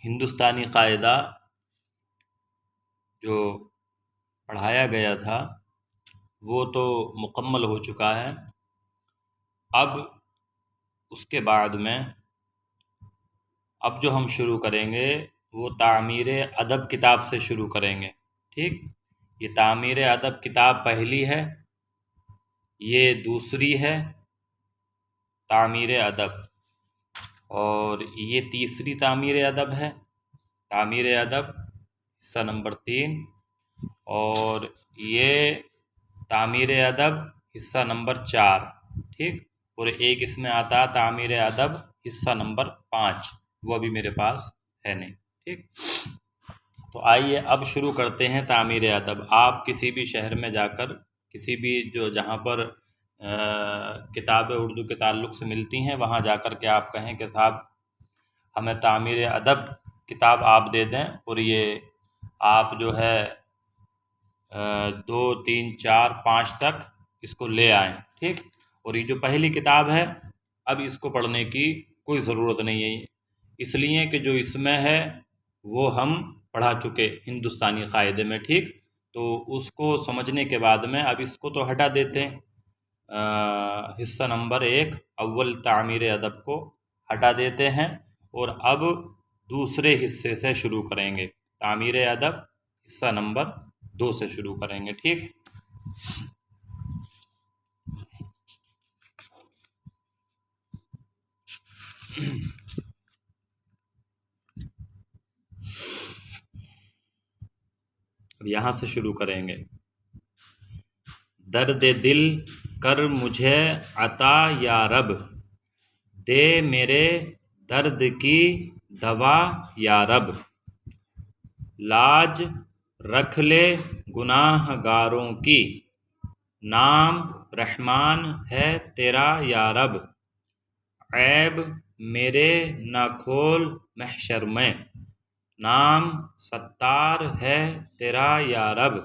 ہندوستانی قاعدہ جو پڑھایا گیا تھا وہ تو مکمل ہو چکا ہے. اب اس کے بعد میں اب جو ہم شروع کریں گے وہ تعمیر ادب کتاب سے شروع کریں گے. ٹھیک، یہ تعمیر ادب کتاب پہلی ہے، یہ دوسری ہے تعمیر ادب، اور یہ تیسری تعمیر ادب ہے. تعمیر ادب حصہ نمبر 3، اور یہ تعمیر ادب حصہ نمبر 4. ٹھیک، اور ایک اس میں آتا ہے تعمیر ادب حصہ نمبر 5، وہ ابھی میرے پاس ہے نہیں. ٹھیک، تو آئیے اب شروع کرتے ہیں تعمیر ادب. آپ کسی بھی شہر میں جا کر، کسی بھی جہاں پر کتابیں اردو کے تعلق سے ملتی ہیں وہاں جا کر کے آپ کہیں کہ صاحب ہمیں تعمیر ادب کتاب آپ دے دیں، اور یہ آپ جو ہے 2 3 4 5 تک اس کو لے آئیں. ٹھیک، اور یہ جو پہلی کتاب ہے اب اس کو پڑھنے کی کوئی ضرورت نہیں ہے، اس لیے کہ جو اس میں ہے وہ ہم پڑھا چکے ہندوستانی قاعدے میں. ٹھیک، تو اس کو سمجھنے کے بعد میں اب اس کو تو ہٹا دیتے ہیں، حصہ نمبر 1 اول تعمیر ادب کو ہٹا دیتے ہیں، اور اب دوسرے حصے سے شروع کریں گے. تعمیر ادب حصہ نمبر 2 سے شروع کریں گے. ٹھیک، اب یہاں سے شروع کریں گے. درد دل کر مجھے عطا یا رب، دے میرے درد کی دوا یا رب، لاج رکھ لے گناہ گاروں کی، نام رحمان ہے تیرا یا رب، عیب میرے نہ کھول محشر میں، نام ستار ہے تیرا یا رب،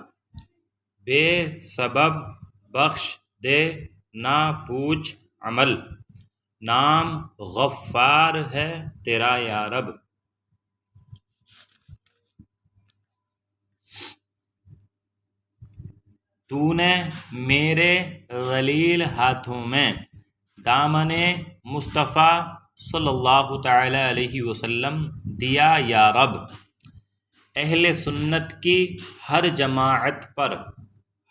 بے سبب بخش دے نہ پوچھ عمل، نام غفار ہے تیرا یا رب. تو نے میرے ذلیل ہاتھوں میں دامن مصطفیٰ صلی اللہ تعالی علیہ وسلم دیا یا رب، اہل سنت کی ہر جماعت پر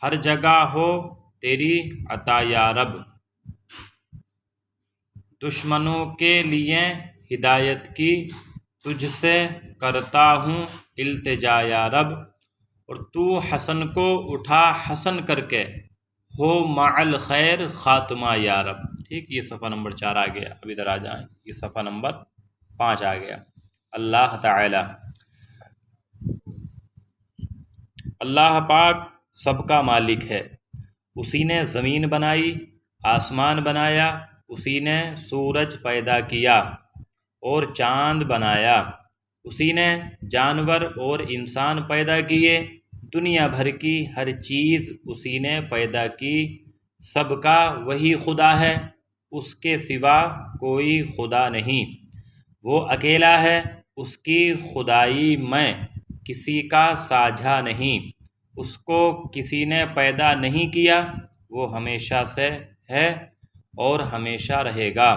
ہر جگہ ہو تیری عطا یا رب، دشمنوں کے لیے ہدایت کی تجھ سے کرتا ہوں التجا یا رب، اور تو حسن کو اٹھا حسن کر کے ہو مع الخیر خاتمہ یا رب. ٹھیک، یہ صفحہ نمبر 4 آ گیا. اب ادھر آ جائیں، یہ صفحہ نمبر 5 آ گیا. اللہ تعالی، اللہ پاک سب کا مالک ہے، اسی نے زمین بنائی، آسمان بنایا، اسی نے سورج پیدا کیا اور چاند بنایا، اسی نے جانور اور انسان پیدا کیے، دنیا بھر کی ہر چیز اسی نے پیدا کی، سب کا وہی خدا ہے، اس کے سوا کوئی خدا نہیں، وہ اکیلا ہے، اس کی خدائی میں کسی کا ساجھا نہیں، اس کو کسی نے پیدا نہیں کیا، وہ ہمیشہ سے ہے اور ہمیشہ رہے گا،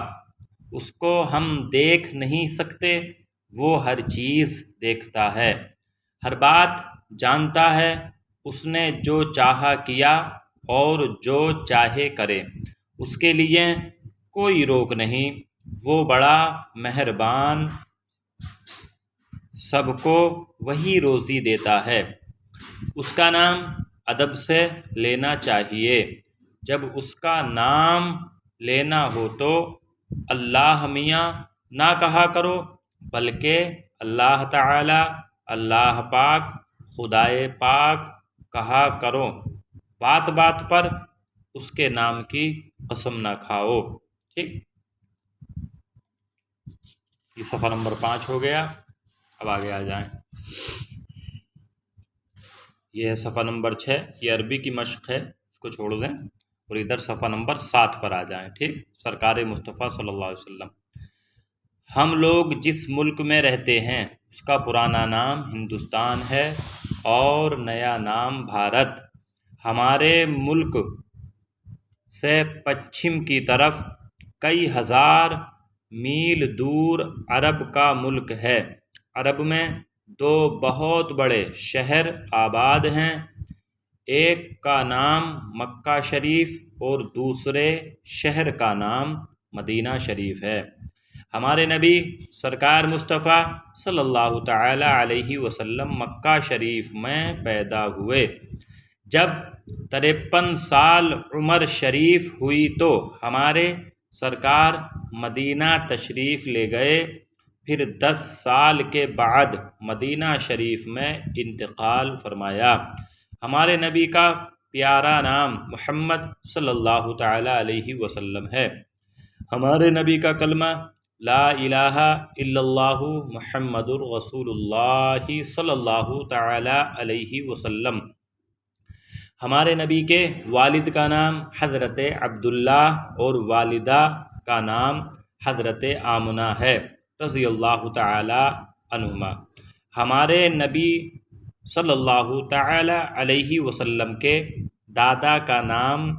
اس کو ہم دیکھ نہیں سکتے، وہ ہر چیز دیکھتا ہے، ہر بات جانتا ہے، اس نے جو چاہا کیا اور جو چاہے کرے، اس کے لیے کوئی روک نہیں، وہ بڑا مہربان، سب کو وہی روزی دیتا ہے. اس کا نام ادب سے لینا چاہیے، جب اس کا نام لینا ہو تو اللہ میاں نہ کہا کرو، بلکہ اللہ تعالی، اللہ پاک، خدائے پاک کہا کرو، بات بات پر اس کے نام کی قسم نہ کھاؤ. ٹھیک، یہ صفحہ نمبر 5 ہو گیا. اب آگے آ جائیں، یہ ہے صفحہ نمبر 6. یہ عربی کی مشق ہے، اس کو چھوڑ دیں، اور ادھر صفحہ نمبر 7 پر آ جائیں، ٹھیک؟ سرکار مصطفیٰ صلی اللہ علیہ وسلم: ہم لوگ جس ملک میں رہتے ہیں اس کا پرانا نام ہندوستان ہے اور نیا نام بھارت۔ ہمارے ملک سے پچھم کی طرف کئی ہزار میل دور عرب کا ملک ہے۔ عرب میں 2 بہت بڑے شہر آباد ہیں، ایک کا نام مکہ شریف اور دوسرے شہر کا نام مدینہ شریف ہے۔ ہمارے نبی سرکار مصطفیٰ صلی اللہ تعالی علیہ وسلم مکہ شریف میں پیدا ہوئے۔ جب 53 سال عمر شریف ہوئی تو ہمارے سرکار مدینہ تشریف لے گئے، پھر 10 سال کے بعد مدینہ شریف میں انتقال فرمایا۔ ہمارے نبی کا پیارا نام محمد صلی اللہ تعالی علیہ وسلم ہے۔ ہمارے نبی کا کلمہ لا الہ الا اللہ محمد الرسول اللہ صلی اللہ تعالی علیہ وسلم۔ ہمارے نبی کے والد کا نام حضرت عبداللہ اور والدہ کا نام حضرت آمنہ ہے رضی اللہ تعالی عنہما۔ ہمارے نبی صلی اللہ تعالی علیہ وسلم کے دادا کا نام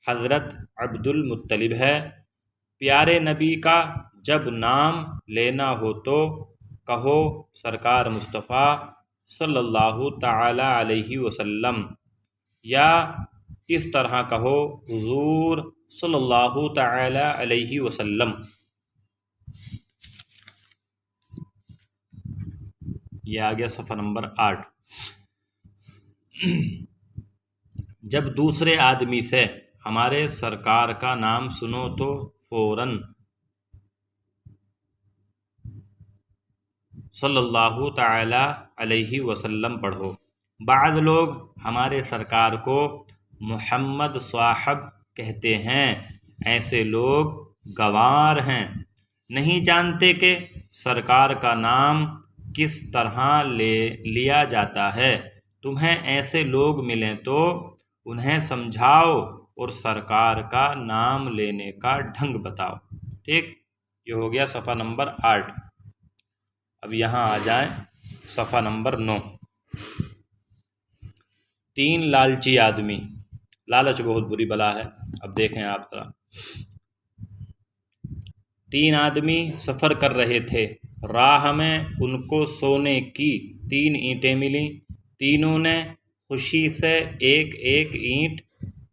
حضرت عبد المطلب ہے۔ پیارے نبی کا جب نام لینا ہو تو کہو سرکار مصطفیٰ صلی اللہ تعالی علیہ وسلم، یا اس طرح کہو حضور صلی اللہ تعالی علیہ وسلم۔ یہ آ گیا صفحہ نمبر 8۔ جب دوسرے آدمی سے ہمارے سرکار کا نام سنو تو فوراً صلی اللہ تعالی علیہ وسلم پڑھو۔ بعض لوگ ہمارے سرکار کو محمد صاحب کہتے ہیں، ایسے لوگ گنوار ہیں، نہیں جانتے کہ سرکار کا نام کس طرح لیا جاتا ہے۔ تمہیں ایسے لوگ ملیں تو انہیں سمجھاؤ اور سرکار کا نام لینے کا ڈھنگ بتاؤ، ٹھیک؟ یہ ہو گیا صفحہ نمبر 8۔ اب یہاں آ جائیں صفحہ نمبر 9۔ 3 لالچی آدمی۔ لالچ بہت بری بلا ہے، اب دیکھیں آپ ذرا۔ 3 آدمی سفر کر رہے تھے، راہ میں ان کو سونے کی 3 اینٹیں ملیں، تینوں نے خوشی سے ایک ایک اینٹ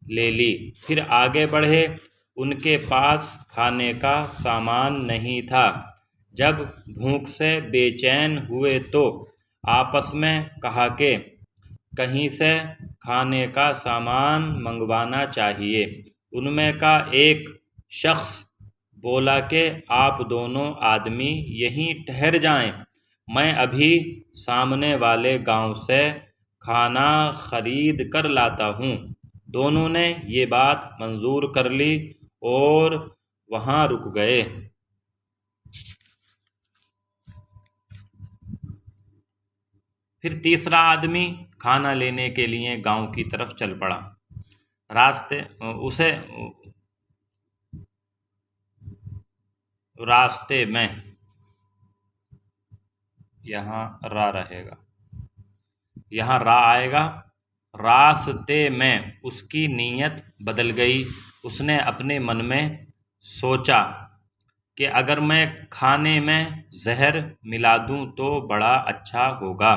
لے لی، پھر آگے بڑھے۔ ان کے پاس کھانے کا سامان نہیں تھا۔ جب بھوک سے بے چین ہوئے تو آپس میں کہا کہ کہیں سے کھانے کا سامان منگوانا چاہیے۔ ان میں کا ایک شخص بولا کہ آپ دونوں آدمی یہیں ٹھہر جائیں، میں ابھی سامنے والے گاؤں سے کھانا خرید کر لاتا ہوں۔ دونوں نے یہ بات منظور کر لی اور وہاں رک گئے۔ پھر تیسرا آدمی کھانا لینے کے لیے گاؤں کی طرف چل پڑا۔ راستے میں یہاں را رہے گا، یہاں را آئے گا۔ راستے میں اس کی نیت بدل گئی۔ اس نے اپنے من میں سوچا کہ اگر میں کھانے میں زہر ملا دوں تو بڑا اچھا ہوگا،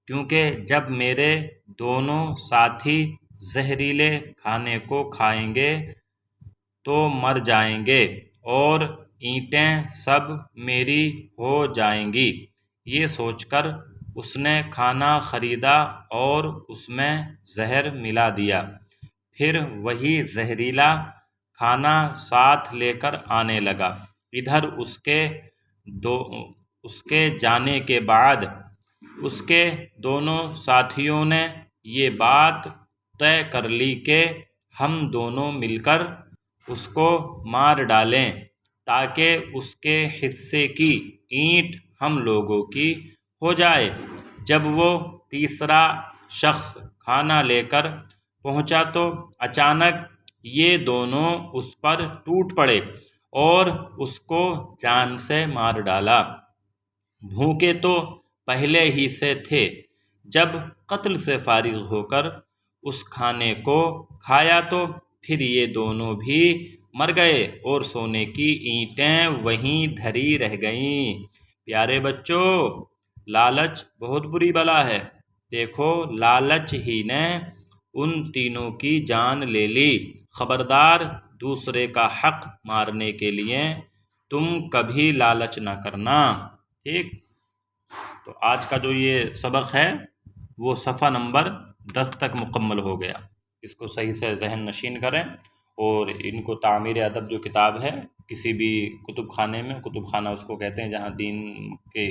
کیونکہ جب میرے دونوں ساتھی زہریلے کھانے کو کھائیں گے تو مر جائیں گے اور اینٹیں سب میری ہو جائیں گی۔ یہ سوچ کر اس نے کھانا خریدا اور اس میں زہر ملا دیا، پھر وہی زہریلا کھانا ساتھ لے کر آنے لگا۔ ادھر اس کے جانے کے بعد اس کے دونوں ساتھیوں نے یہ بات طے کر لی کہ ہم دونوں مل کر اس کو مار ڈالیں تاکہ اس کے حصے کی اینٹ ہم لوگوں کی ہو جائے۔ جب وہ تیسرا شخص کھانا لے کر پہنچا تو اچانک یہ دونوں اس پر ٹوٹ پڑے اور اس کو جان سے مار ڈالا۔ بھوکے تو پہلے ہی سے تھے، جب قتل سے فارغ ہو کر اس کھانے کو کھایا تو پھر یہ دونوں بھی مر گئے اور سونے کی اینٹیں وہیں دھری رہ گئیں۔ پیارے بچوں، لالچ بہت بری بلا ہے۔ دیکھو، لالچ ہی نے ان تینوں کی جان لے لی۔ خبردار، دوسرے کا حق مارنے کے لیے تم کبھی لالچ نہ کرنا۔ ٹھیک، تو آج کا جو یہ سبق ہے وہ صفحہ نمبر 10 تک مکمل ہو گیا۔ اس کو صحیح سے ذہن نشین کریں، اور ان کو تعمیر ادب جو کتاب ہے کسی بھی کتب خانے میں، کتب خانہ اس کو کہتے ہیں جہاں دین کے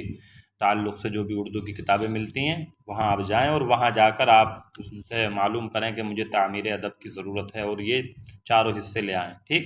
تعلق سے جو بھی اردو کی کتابیں ملتی ہیں، وہاں آپ جائیں اور وہاں جا کر آپ اس سے معلوم کریں کہ مجھے تعمیر ادب کی ضرورت ہے، اور یہ چاروں حصے لے آئیں۔ ٹھیک۔